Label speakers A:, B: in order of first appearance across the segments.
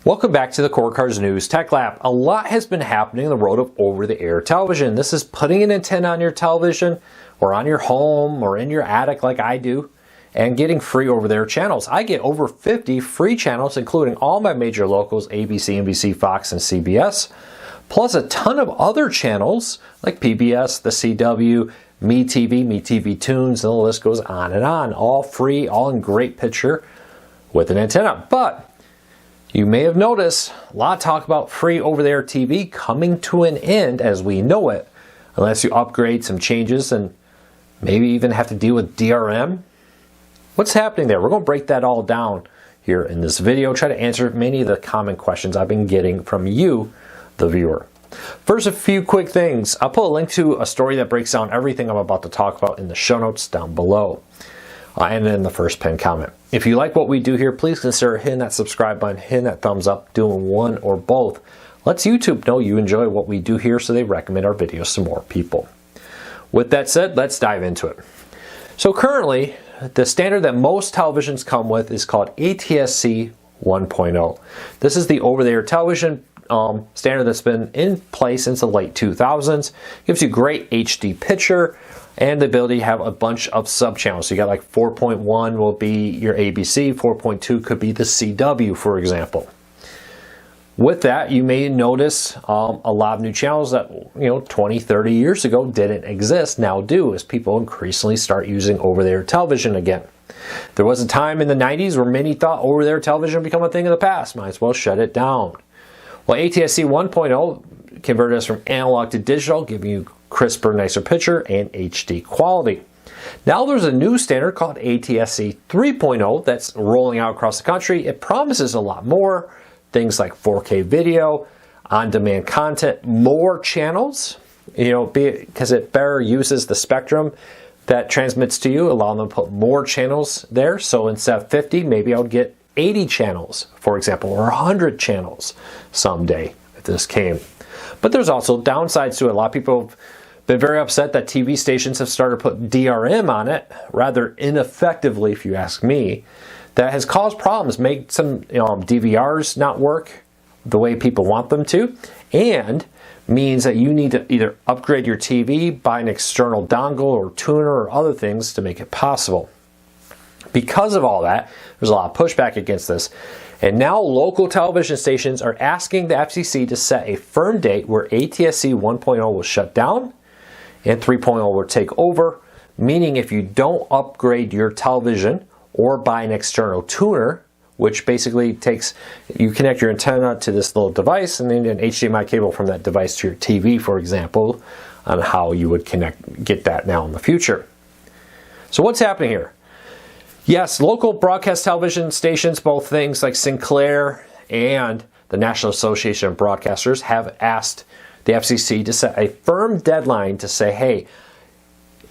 A: Welcome back to the Core Cars News Tech Lab. A lot has been happening in the world of over-the-air television. This is putting an antenna on your television or on your home or in your attic like I do and getting free over-the-air channels. I get over 50 free channels including all my major locals, ABC, NBC, Fox, and CBS, plus a ton of other channels like PBS, the CW, MeTV Tunes, and the list goes on and on. All free, all in great picture with an antenna. But you may have noticed a lot of talk about free over-the-air TV coming to an end as we know it, unless you upgrade some changes and maybe even have to deal with DRM. What's happening there? We're going to break that all down here in this video, try to answer many of the common questions I've been getting from you, the viewer. First, a few quick things. I'll put a link to a story that breaks down everything I'm about to talk about in the show notes down below. And then the first pinned comment. If you like what we do here, please consider hitting that subscribe button, hitting that thumbs up, doing one or both. Lets YouTube know you enjoy what we do here so they recommend our videos to more people. With that said, let's dive into it. So currently, the standard that most televisions come with is called ATSC 1.0. This is the over-the-air television standard that's been in place since the late 2000s. Gives you great HD picture and the ability to have a bunch of sub-channels. So you got like 4.1 will be your ABC, 4.2 could be the CW, for example. With that, you may notice a lot of new channels that 20, 30 years ago didn't exist, now do, as people increasingly start using over-the-air television again. There was a time in the 90s where many thought over-the-air television would become a thing of the past. Might as well shut it down. Well, ATSC 1.0 converted us from analog to digital, giving you crisper, nicer picture and HD quality. Now there's a new standard called ATSC 3.0 that's rolling out across the country. It promises a lot more, things like 4K video, on-demand content, more channels, because it better uses the spectrum that transmits to you, allowing them to put more channels there. So instead of 50, maybe I would get 80 channels, for example, or 100 channels someday if this came. But there's also downsides to it. A lot of people have been very upset that TV stations have started to put DRM on it, rather ineffectively, if you ask me. That has caused problems, made some DVRs not work the way people want them to, and means that you need to either upgrade your TV, buy an external dongle or tuner or other things to make it possible. Because of all that, there's a lot of pushback against this. And now local television stations are asking the FCC to set a firm date where ATSC 1.0 will shut down and 3.0 will take over, meaning if you don't upgrade your television or buy an external tuner, which basically you connect your antenna to this little device and then an HDMI cable from that device to your TV, for example, on how you would get that now in the future. So what's happening here? Yes, local broadcast television stations, both things like Sinclair and the National Association of Broadcasters, have asked the FCC to set a firm deadline to say, hey,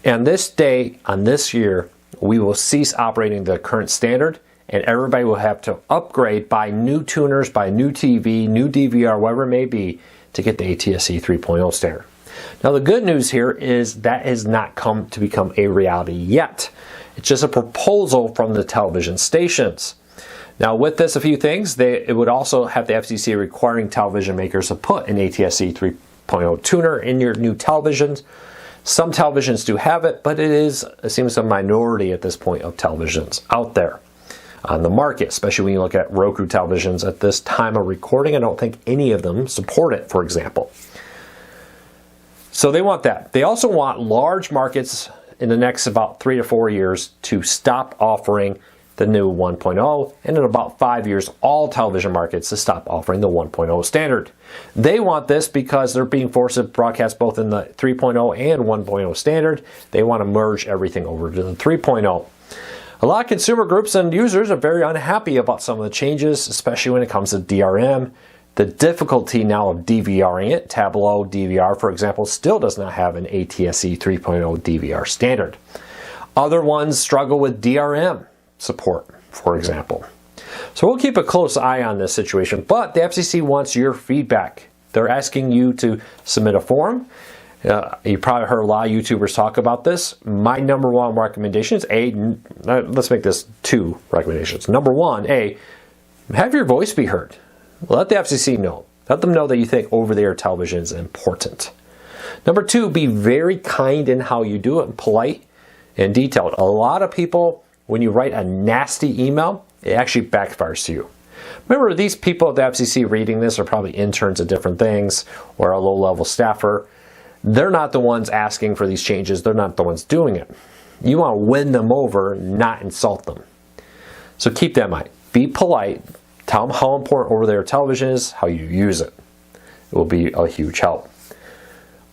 A: on this day, on this year, we will cease operating the current standard and everybody will have to upgrade, buy new tuners, buy new TV, new DVR, whatever it may be, to get the ATSC 3.0 standard. Now the good news here is that has not come to become a reality yet. It's just a proposal from the television stations. Now with this, a few things. It would also have the FCC requiring television makers to put an ATSC 3.0 tuner in your new televisions. Some televisions do have it, but it seems a minority at this point of televisions out there on the market, especially when you look at Roku televisions at this time of recording. I don't think any of them support it, for example. So they want that. They also want large markets in the next about 3 to 4 years to stop offering the new 1.0, and in about 5 years, all television markets to stop offering the 1.0 standard. They want this because they're being forced to broadcast both in the 3.0 and 1.0 standard. They want to merge everything over to the 3.0. A lot of consumer groups and users are very unhappy about some of the changes, especially when it comes to DRM. The difficulty now of DVRing it, Tableau DVR, for example, still does not have an ATSC 3.0 DVR standard. Other ones struggle with DRM support, for example. So we'll keep a close eye on this situation, but the FCC wants your feedback. They're asking you to submit a form. You probably heard a lot of YouTubers talk about this. My number one recommendation is let's make this 2 recommendations. Number 1, have your voice be heard. Let the FCC know. Let them know that you think over-the-air television is important. Number 2, be very kind in how you do it, and polite and detailed. A lot of people, when you write a nasty email, it actually backfires to you. Remember, these people at the FCC reading this are probably interns at different things or a low-level staffer. They're not the ones asking for these changes. They're not the ones doing it. You want to win them over, not insult them. So keep that in mind. Be polite. Tell them how important over-the-air television is, how you use it. It will be a huge help.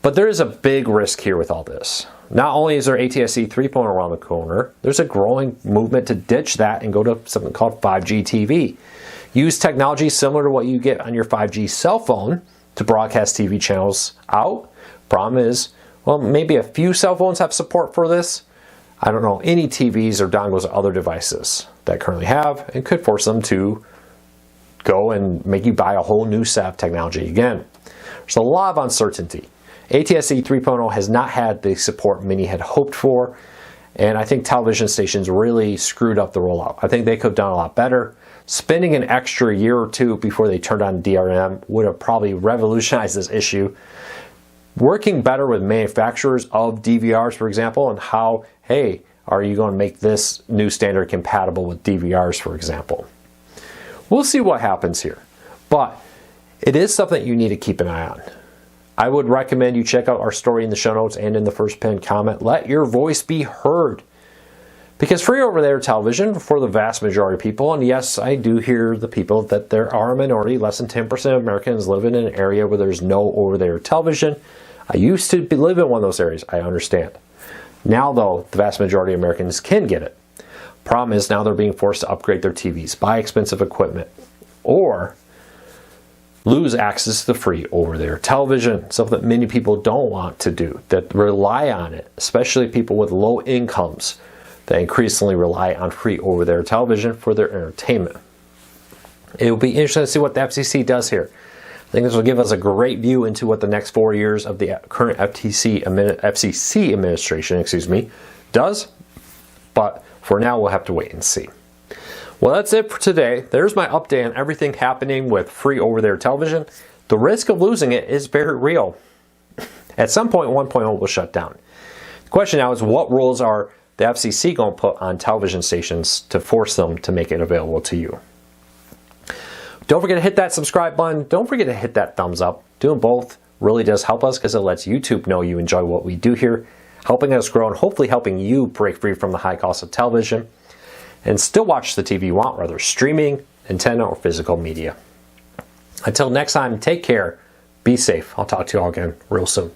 A: But there is a big risk here with all this. Not only is there ATSC 3.0 around the corner, there's a growing movement to ditch that and go to something called 5G TV. Use technology similar to what you get on your 5G cell phone to broadcast TV channels out. Problem is, well, maybe a few cell phones have support for this. I don't know any TVs or dongles or other devices that currently have, and could force them to go and make you buy a whole new set of technology again. There's a lot of uncertainty. ATSC 3.0 has not had the support many had hoped for, and I think television stations really screwed up the rollout. I think they could have done a lot better. Spending an extra year or two before they turned on DRM would have probably revolutionized this issue. Working better with manufacturers of DVRs, for example, and how, hey, are you going to make this new standard compatible with DVRs, for example? We'll see what happens here, but it is something you need to keep an eye on. I would recommend you check out our story in the show notes and in the first pinned comment. Let your voice be heard. Because free over-the-air television for the vast majority of people, and yes, I do hear the people that there are a minority, less than 10% of Americans live in an area where there's no over-the-air television. I used to live in one of those areas, I understand. Now though, the vast majority of Americans can get it. Problem is now they're being forced to upgrade their TVs, buy expensive equipment, or lose access to free over-the-air television, something that many people don't want to do, that rely on it, especially people with low incomes that increasingly rely on free over-the-air television for their entertainment. It will be interesting to see what the FCC does here. I think this will give us a great view into what the next 4 years of the current FCC administration, does. But for now, we'll have to wait and see. Well, that's it for today. There's my update on everything happening with free over-the-air television. The risk of losing it is very real. At some point, 1.0 will shut down. The question now is, what rules are the FCC going to put on television stations to force them to make it available to you? Don't forget to hit that subscribe button. Don't forget to hit that thumbs up. Doing both really does help us because it lets YouTube know you enjoy what we do here, helping us grow and hopefully helping you break free from the high cost of television and still watch the TV you want, whether streaming, antenna, or physical media. Until next time, take care, be safe. I'll talk to you all again real soon.